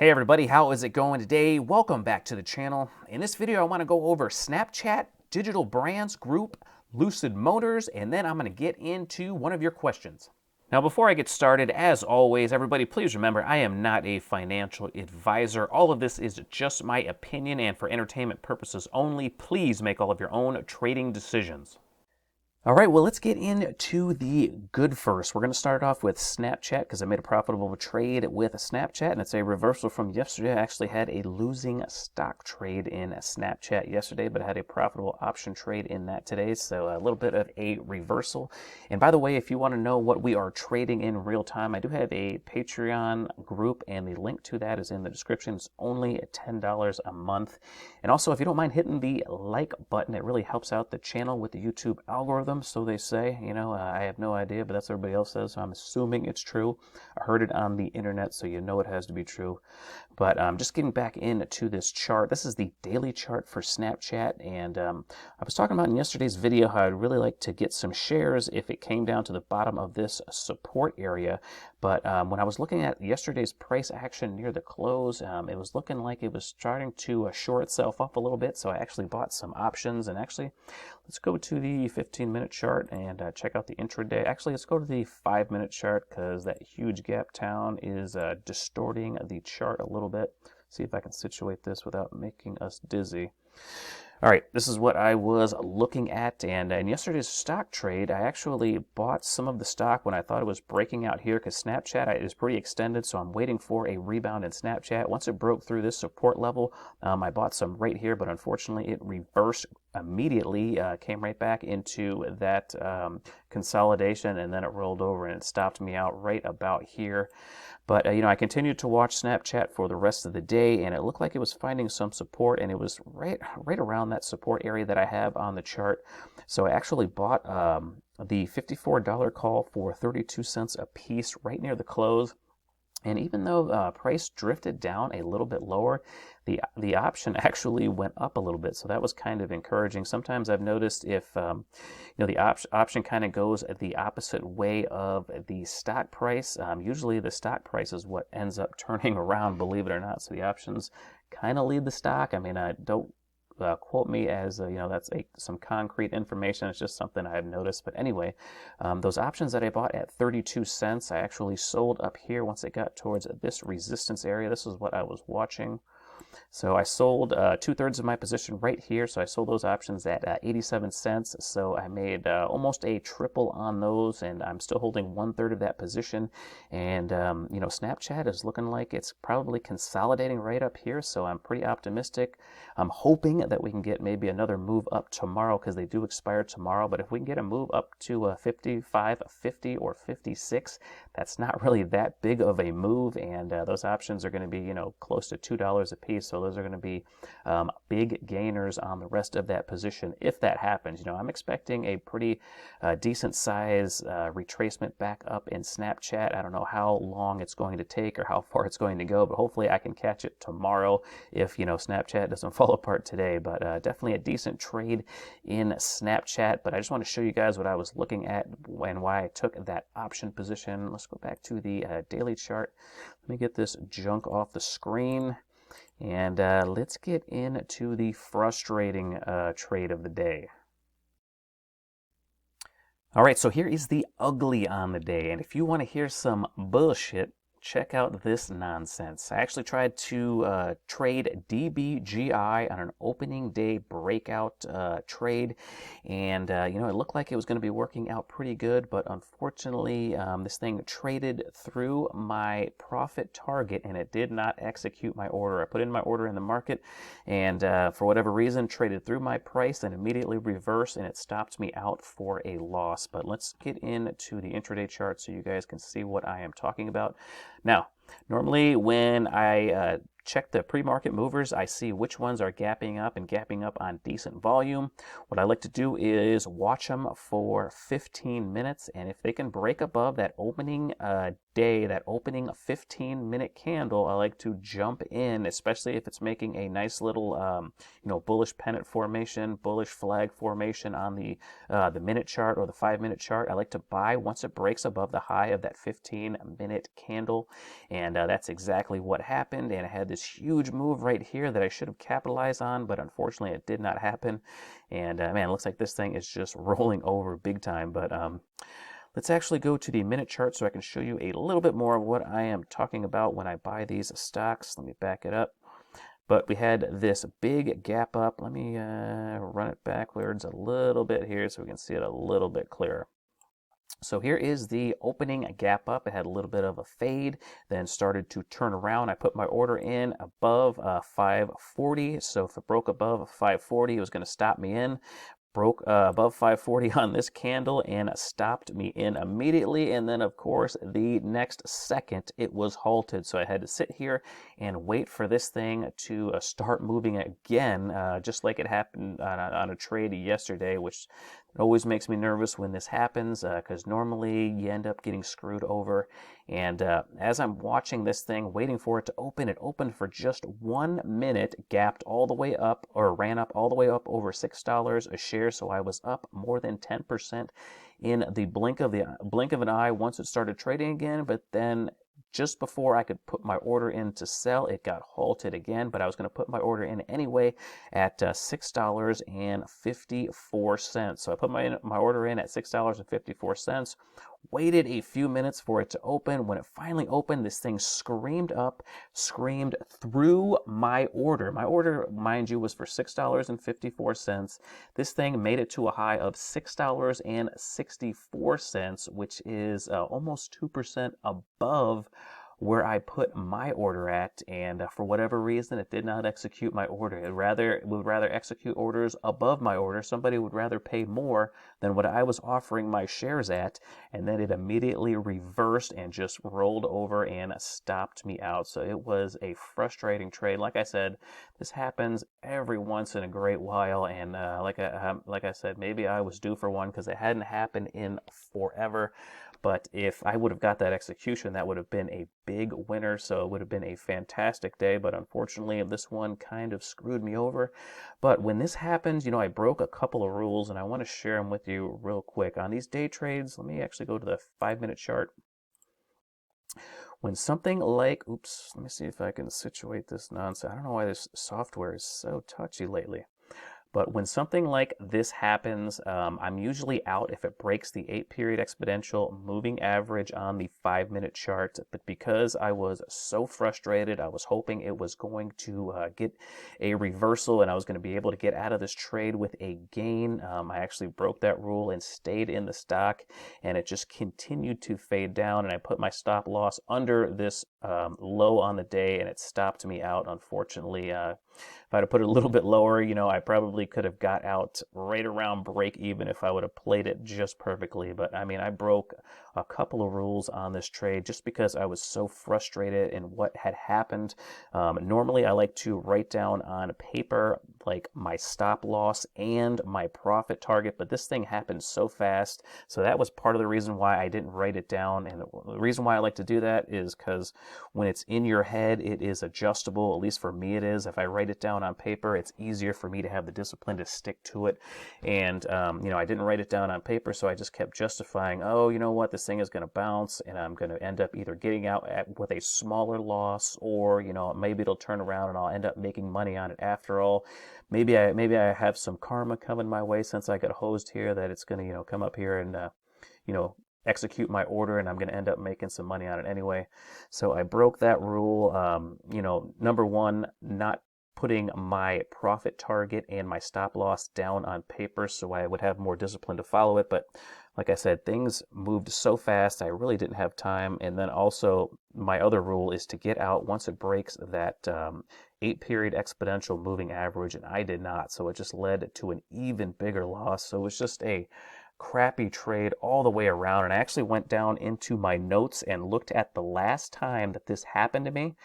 Hey everybody, how is it going today? Welcome back to the channel. In this video, I want to go over Snapchat, Digital Brands Group, Lucid Motors, and then I'm going to get into one of your questions. Now, before I get started, as always, everybody, please remember I am not a financial advisor. All of this is just my opinion and for entertainment purposes only. Please make all of your own trading decisions. All right, well, let's get into the good first. We're going to start off with Snapchat because I made a profitable trade with Snapchat, and it's a reversal from yesterday. I actually had a losing stock trade in Snapchat yesterday, but I had a profitable option trade in that today, so a little bit of a reversal. And by the way, if you want to know what we are trading in real time, I do have a Patreon group, and the link to that is in the description. It's only $10 a month. And also, if you don't mind hitting the like button, it really helps out the channel with the YouTube algorithm. So they say, I have no idea, but that's what everybody else says, so I'm assuming it's true. I heard it on the internet, so you know it has to be true. But just getting back into this chart, this is the daily chart for Snapchat, and I was talking about in yesterday's video how I'd really like to get some shares if it came down to the bottom of this support area. But when I was looking at yesterday's price action near the close, it was looking like it was starting to shore itself up a little bit, so I actually bought some options. And actually, let's go to the 15-minute chart and check out the intraday. Actually, let's go to the 5-minute chart because that huge gap down is distorting the chart a little bit. See if I can situate this without making us dizzy. All right, this is what I was looking at, and in yesterday's stock trade, I actually bought some of the stock when I thought it was breaking out here because Snapchat is pretty extended, so I'm waiting for a rebound in Snapchat. Once it broke through this support level, I bought some right here, but unfortunately it reversed immediately, came right back into that consolidation, and then it rolled over and it stopped me out right about here. But, I continued to watch Snapchat for the rest of the day, and it looked like it was finding some support, and it was right around that support area that I have on the chart. So I actually bought the $54 call for 32 cents a piece right near the close. And even though price drifted down a little bit lower, the option actually went up a little bit. So that was kind of encouraging. Sometimes I've noticed if the option kind of goes the opposite way of the stock price, usually the stock price is what ends up turning around, believe it or not. So the options kind of lead the stock. I mean, don't quote me as that's some concrete information. It's just something I've noticed. But anyway, those options that I bought at 32 cents, I actually sold up here once it got towards this resistance area. This is what I was watching. So I sold 2/3 of my position right here. So I sold those options at 87 cents. So I made almost a triple on those, and I'm still holding 1/3 of that position. And Snapchat is looking like it's probably consolidating right up here. So I'm pretty optimistic. I'm hoping that we can get maybe another move up tomorrow because they do expire tomorrow. But if we can get a move up to 55, 50, or 56, that's not really that big of a move. And those options are going to be close to $2 a piece. So those are going to be big gainers on the rest of that position if that happens. I'm expecting a pretty decent size retracement back up in Snapchat. I don't know how long it's going to take or how far it's going to go, but hopefully I can catch it tomorrow if Snapchat doesn't fall apart today. But definitely a decent trade in Snapchat. But I just want to show you guys what I was looking at and why I took that option position. Let's go back to the daily chart. Let me get this junk off the screen. And let's get into the frustrating trade of the day. All right, so here is the ugly on the day. And if you want to hear some bullshit, check out this nonsense. I actually tried to trade DBGI on an opening day breakout trade, and it looked like it was going to be working out pretty good, but unfortunately this thing traded through my profit target and it did not execute my order. I put in my order in the market, and for whatever reason traded through my price and immediately reversed, and it stopped me out for a loss. But let's get into the intraday chart so you guys can see what I am talking about. Now, normally when I check the pre-market movers. I see which ones are gapping up and gapping up on decent volume. What I like to do is watch them for 15 minutes, and if they can break above that opening day, that opening 15-minute candle, I like to jump in, especially if it's making a nice little bullish pennant formation, bullish flag formation on the minute chart or the 5-minute chart. I like to buy once it breaks above the high of that 15-minute candle, and that's exactly what happened. And I had this huge move right here that I should have capitalized on, but unfortunately it did not happen. And man, it looks like this thing is just rolling over big time. But let's actually go to the minute chart so I can show you a little bit more of what I am talking about when I buy these stocks. Let me back it up. But we had this big gap up. Let me run it backwards a little bit here so we can see it a little bit clearer. So here is the opening gap up. It had a little bit of a fade, then started to turn around. I put my order in above 540. So if it broke above 540, it was going to stop me in. Broke above 540 on this candle and stopped me in immediately, and then of course the next second it was halted, so I had to sit here and wait for this thing to start moving again, just like it happened on a trade yesterday, which always makes me nervous when this happens, because normally you end up getting screwed over. And as I'm watching this thing, waiting for it to open, it opened for just 1 minute, gapped all the way up, or ran up all the way up over $6 a share. So I was up more than 10% in the blink of an eye once it started trading again. But then just before I could put my order in to sell, it got halted again, but I was going to put my order in anyway at $6.54. So I put my order in at $6.54, waited a few minutes for it to open. When it finally opened, this thing screamed through my order. My order, mind you, was for $6.54. This thing made it to a high of $6.64, which is almost 2% above where I put my order at, and for whatever reason it did not execute my order. It would rather execute orders above my order. Somebody would rather pay more than what I was offering my shares at, and then it immediately reversed and just rolled over and stopped me out. So it was a frustrating trade. Like I said, this happens every once in a great while, and like I said, maybe I was due for one because it hadn't happened in forever. But if I would have got that execution, that would have been a big winner. So it would have been a fantastic day. But unfortunately, this one kind of screwed me over. But when this happens, I broke a couple of rules, and I want to share them with you real quick. On these day trades, let me actually go to the 5-minute chart. When something like, let me see if I can situate this nonsense. I don't know why this software is so touchy lately. But when something like this happens, I'm usually out if it breaks the 8-period exponential moving average on the 5-minute chart. But because I was so frustrated, I was hoping it was going to get a reversal and I was going to be able to get out of this trade with a gain. I actually broke that rule and stayed in the stock, and it just continued to fade down. And I put my stop loss under this low on the day, and it stopped me out, unfortunately. If I'd have put it a little bit lower, I probably could have got out right around break even if I would have played it just perfectly. But I mean, I broke a couple of rules on this trade just because I was so frustrated in what had happened. Normally, I like to write down on paper like my stop loss and my profit target, but this thing happened so fast. So that was part of the reason why I didn't write it down. And the reason why I like to do that is because when it's in your head, it is adjustable. At least for me, it is. If I write it down on paper, it's easier for me to have the discipline to stick to it. And, I didn't write it down on paper, so I just kept justifying, oh, you know what, this thing is going to bounce, and I'm going to end up either getting out with a smaller loss, or, maybe it'll turn around and I'll end up making money on it after all. Maybe I have some karma coming my way since I got hosed here, that it's going to, come up here and, execute my order, and I'm going to end up making some money on it anyway. So I broke that rule. Number one, not putting my profit target and my stop loss down on paper so I would have more discipline to follow it. But like I said, things moved so fast, I really didn't have time. And then also my other rule is to get out once it breaks that 8-period exponential moving average, and I did not. So it just led to an even bigger loss. So it was just a crappy trade all the way around. And I actually went down into my notes and looked at the last time that this happened to me.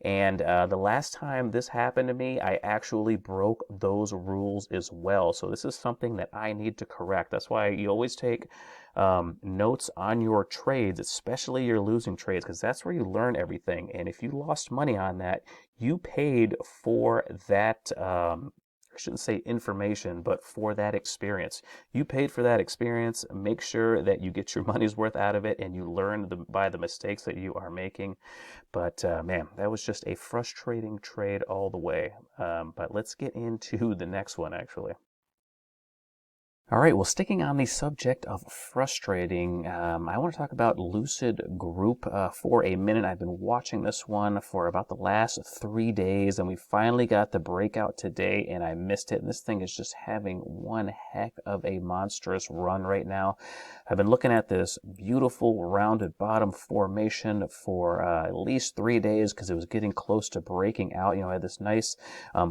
And the last time this happened to me, I actually broke those rules as well. So this is something that I need to correct. That's why you always take notes on your trades, especially your losing trades, because that's where you learn everything. And if you lost money on that, you paid for that. I shouldn't say information, but for that experience. You paid for that experience. Make sure that you get your money's worth out of it and you learn by the mistakes that you are making. But man, that was just a frustrating trade all the way. But let's get into the next one, actually. All right, well, sticking on the subject of frustrating, I want to talk about Lucid Group for a minute. I've been watching this one for about the last 3 days, and we finally got the breakout today, and I missed it. And this thing is just having one heck of a monstrous run right now. I've been looking at this beautiful rounded bottom formation for at least 3 days because it was getting close to breaking out. You know, I had this nice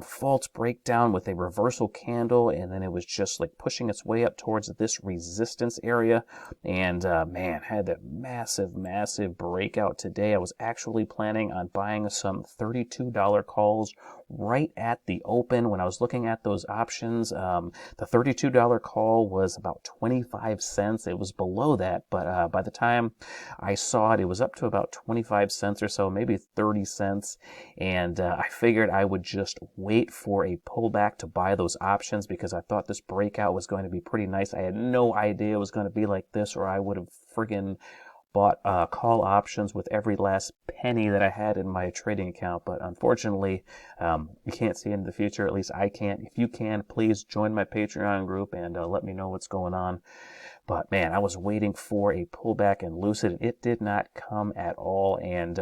false breakdown with a reversal candle, and then it was just like pushing its way up towards this resistance area. And man, had that massive breakout today. I was actually planning on buying some $32 calls right at the open. When I was looking at those options, the $32 call was about 25 cents. It was below that, but by the time I saw it, it was up to about 25 cents or so, maybe 30 cents. And I figured I would just wait for a pullback to buy those options because I thought this breakout was going to be pretty nice. I had no idea it was going to be like this, or I would have friggin' bought call options with every last penny that I had in my trading account. But unfortunately, you can't see into the future. At least I can't. If you can, please join my Patreon group and let me know what's going on. But man, I was waiting for a pullback in Lucid, and it did not come at all. And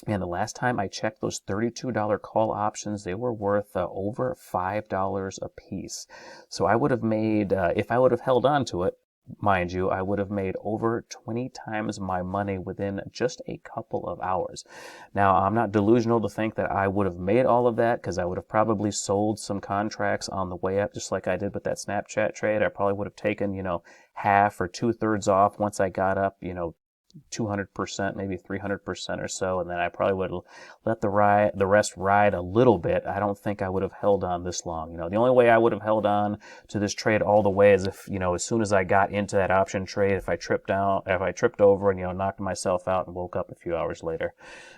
the last time I checked those $32 call options, they were worth over $5 a piece. So I would have made, if I would have held on to it, mind you, I would have made over 20 times my money within just a couple of hours. Now, I'm not delusional to think that I would have made all of that because I would have probably sold some contracts on the way up, just like I did with that Snapchat trade. I probably would have taken, half or 2/3 off once I got up, 200%, maybe 300% or so, and then I probably would let the rest ride a little bit. I don't think I would have held on this long. The only way I would have held on to this trade all the way is if, as soon as I got into that option trade, if I tripped over and, knocked myself out and woke up a few hours later.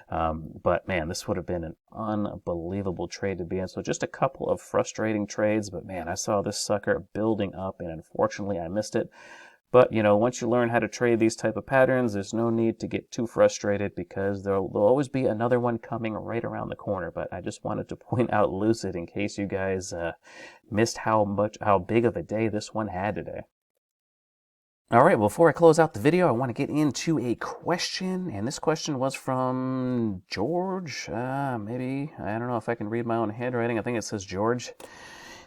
But man, this would have been an unbelievable trade to be in. So just a couple of frustrating trades, but man, I saw this sucker building up and unfortunately I missed it. But, once you learn how to trade these type of patterns, there's no need to get too frustrated because there'll always be another one coming right around the corner. But I just wanted to point out Lucid in case you guys missed how big of a day this one had today. All right, before I close out the video, I want to get into a question, and this question was from George. Maybe, I don't know if I can read my own handwriting. I think it says George.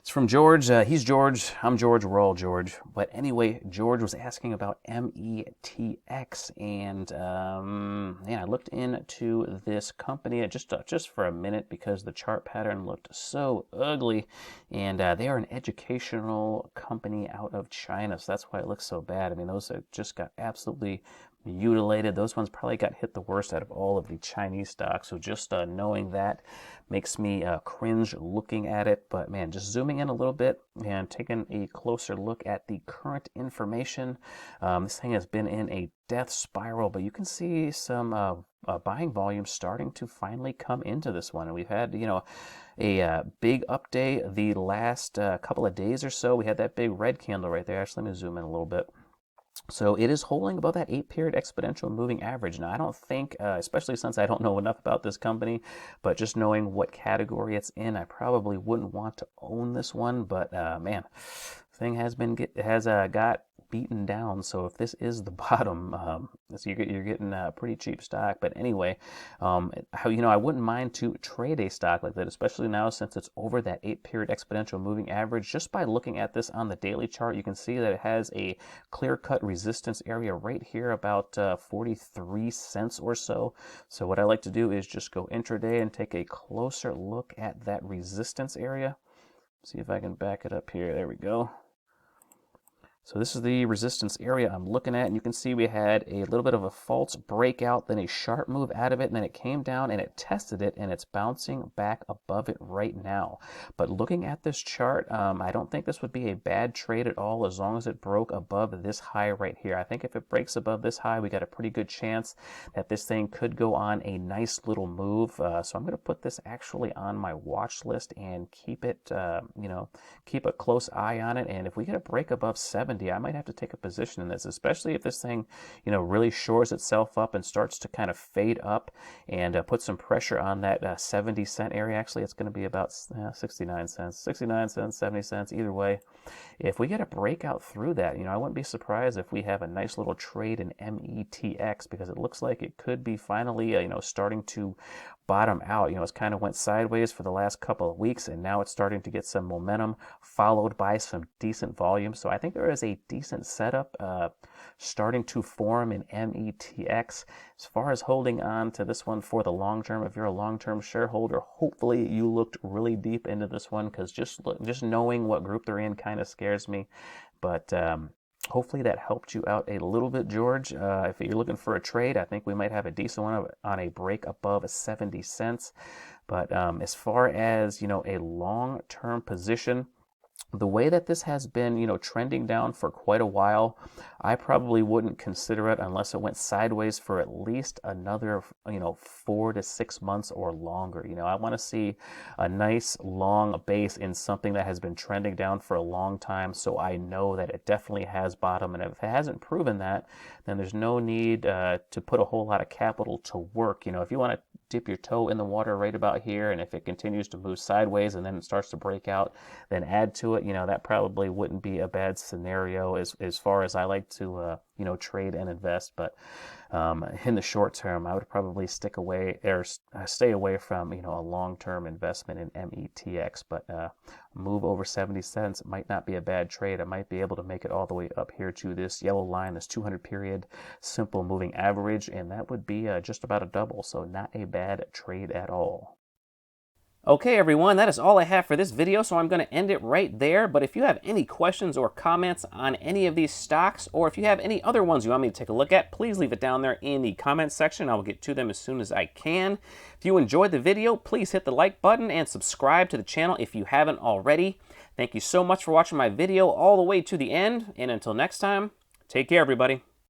It's from George. He's George. I'm George. We're all George. But anyway, George was asking about METX, and I looked into this company just for a minute because the chart pattern looked so ugly, and they are an educational company out of China, so that's why it looks so bad. I mean, those just got absolutely mutilated. Those ones probably got hit the worst out of all of the Chinese stocks. So just knowing that makes me cringe looking at it. But man, just zooming in a little bit and taking a closer look at the current information. This thing has been in a death spiral, but you can see some buying volume starting to finally come into this one. And we've had, a big update the last couple of days or so. We had that big red candle right there. Actually, let me zoom in a little bit. So it is holding above that 8-period exponential moving average. Now, I don't think, especially since I don't know enough about this company, but just knowing what category it's in, I probably wouldn't want to own this one. But man, thing has got beaten down. So if this is the bottom, so you're getting a pretty cheap stock. But anyway, I wouldn't mind to trade a stock like that, especially now since it's over that 8-period exponential moving average. Just by looking at this on the daily chart, you can see that it has a clear-cut resistance area right here, about 43 cents or so. So what I like to do is just go intraday and take a closer look at that resistance area. See if I can back it up here. There we go. So this is the resistance area I'm looking at, and you can see we had a little bit of a false breakout, then a sharp move out of it, and then it came down and it tested it, and it's bouncing back above it right now. But looking at this chart, I don't think this would be a bad trade at all as long as it broke above this high right here. I think if it breaks above this high, we got a pretty good chance that this thing could go on a nice little move. So I'm going to put this actually on my watch list and keep it, keep a close eye on it. And if we get a break above 70, I might have to take a position in this, especially if this thing, really shores itself up and starts to kind of fade up and put some pressure on that 70 cent area. Actually, it's going to be about 69 cents, 70 cents, either way. If we get a breakout through that, I wouldn't be surprised if we have a nice little trade in METX, because it looks like it could be finally, starting to bottom out. It's kind of went sideways for the last couple of weeks, and now it's starting to get some momentum followed by some decent volume. So I think there is a decent setup starting to form in METX. As far as holding on to this one for the long term, if you're a long-term shareholder, hopefully you looked really deep into this one, because just knowing what group they're in kind of scares me. But hopefully that helped you out a little bit, George. If you're looking for a trade, I think we might have a decent one on a break above 70 cents. But as far as, a long-term position, the way that this has been, trending down for quite a while, I probably wouldn't consider it unless it went sideways for at least another, 4 to 6 months or longer. I want to see a nice long base in something that has been trending down for a long time, so I know that it definitely has bottom. And if it hasn't proven that, then there's no need to put a whole lot of capital to work. If you want to dip your toe in the water right about here, and if it continues to move sideways and then it starts to break out, then add to it. That probably wouldn't be a bad scenario as far as I like to trade and invest. But in the short term, I would probably stay away from a long-term investment in METX. But move over 70 cents might not be a bad trade. I might be able to make it all the way up here to this yellow line, this 200 period simple moving average, and that would be just about a double. So not a bad trade at all. Okay, everyone, that is all I have for this video, so I'm going to end it right there. But if you have any questions or comments on any of these stocks, or if you have any other ones you want me to take a look at, please leave it down there in the comments section. I will get to them as soon as I can. If you enjoyed the video, please hit the like button and subscribe to the channel if you haven't already. Thank you so much for watching my video all the way to the end, and until next time, take care, everybody.